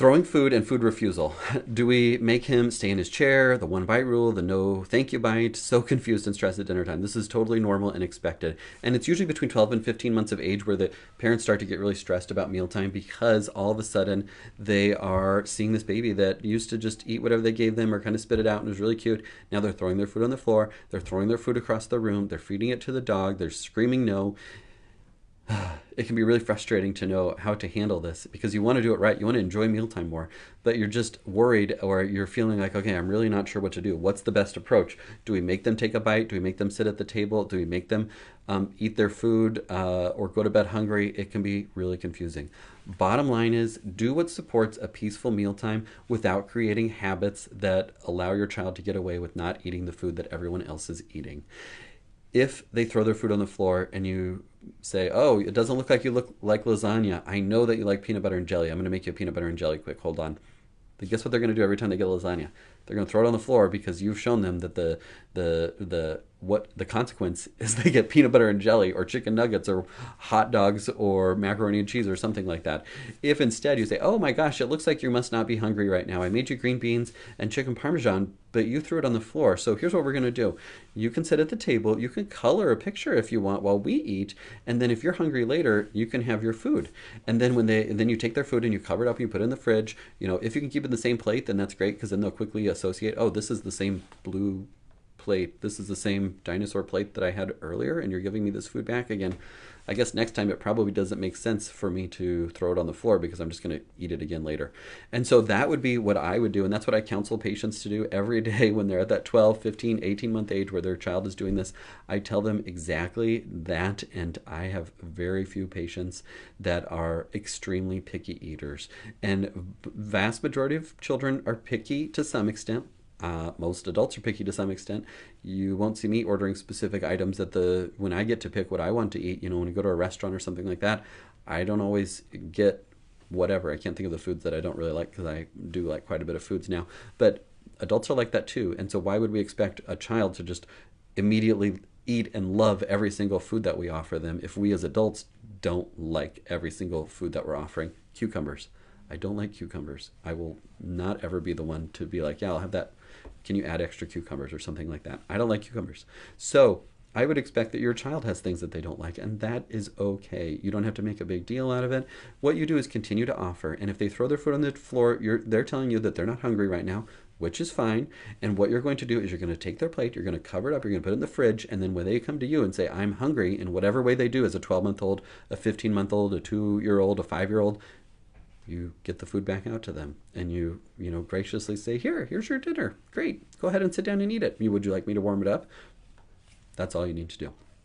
Throwing food and food refusal. Do we make him stay in his chair, the one bite rule, the no thank you bite, so confused and stressed at dinner time? This is totally normal and expected. And it's usually between 12 and 15 months of age where the parents start to get really stressed about mealtime because all of a sudden they are seeing this baby that used to just eat whatever they gave them or kind of spit it out and was really cute. Now they're throwing their food on the floor, they're throwing their food across the room, they're feeding it to the dog, they're screaming no. It can be really frustrating to know how to handle this because you want to do it right. You want to enjoy mealtime more, but you're just worried or you're feeling like, okay, I'm really not sure what to do. What's the best approach? Do we make them take a bite? Do we make them sit at the table? Do we make them eat their food or go to bed hungry? It can be really confusing. Bottom line is do what supports a peaceful mealtime without creating habits that allow your child to get away with not eating the food that everyone else is eating. If they throw their food on the floor and you say, "Oh, it doesn't look like you look like lasagna. I know that you like peanut butter and jelly. I'm going to make you a peanut butter and jelly quick. Hold on." Then guess what they're going to do every time they get lasagna? They're going to throw it on the floor because you've shown them that the what the consequence is they get peanut butter and jelly or chicken nuggets or hot dogs or macaroni and cheese or something like that. If instead you say, "Oh my gosh, it looks like you must not be hungry right now. I made you green beans and chicken parmesan, but you threw it on the floor. So here's what we're going to do. You can sit at the table, you can color a picture if you want while we eat, and then if you're hungry later, you can have your food." And then then you take their food and you cover it up and you put it in the fridge. If you can keep it in the same plate, then that's great because then they'll quickly associate, "Oh, this is the same blue plate. This is the same dinosaur plate that I had earlier, and you're giving me this food back again. I guess next time it probably doesn't make sense for me to throw it on the floor because I'm just going to eat it again later." And so that would be what I would do. And that's what I counsel patients to do every day when they're at that 12, 15, 18-month age where their child is doing this. I tell them exactly that. And I have very few patients that are extremely picky eaters. And vast majority of children are picky to some extent. Most adults are picky to some extent. You won't see me ordering specific items when I get to pick what I want to eat. When you go to a restaurant or something like that, I don't always get whatever. I can't think of the foods that I don't really like because I do like quite a bit of foods now. But adults are like that too. And so why would we expect a child to just immediately eat and love every single food that we offer them if we as adults don't like every single food that we're offering? Cucumbers. I don't like cucumbers. I will not ever be the one to be like, "Yeah, I'll have that. Can you add extra cucumbers," or something like that. I don't like cucumbers. So I would expect that your child has things that they don't like, and that is okay. You don't have to make a big deal out of it. What you do is continue to offer, and if they throw their foot on the floor, they're telling you that they're not hungry right now, which is fine. And what you're going to do is you're going to take their plate, you're going to cover it up, you're going to put it in the fridge, and then when they come to you and say, "I'm hungry," in whatever way they do as a 12-month-old, a 15-month-old, a 2-year-old, a 5-year-old, you get the food back out to them and you graciously say, here's your dinner. Great. Go ahead and sit down and eat it. Would you like me to warm it up? That's all you need to do.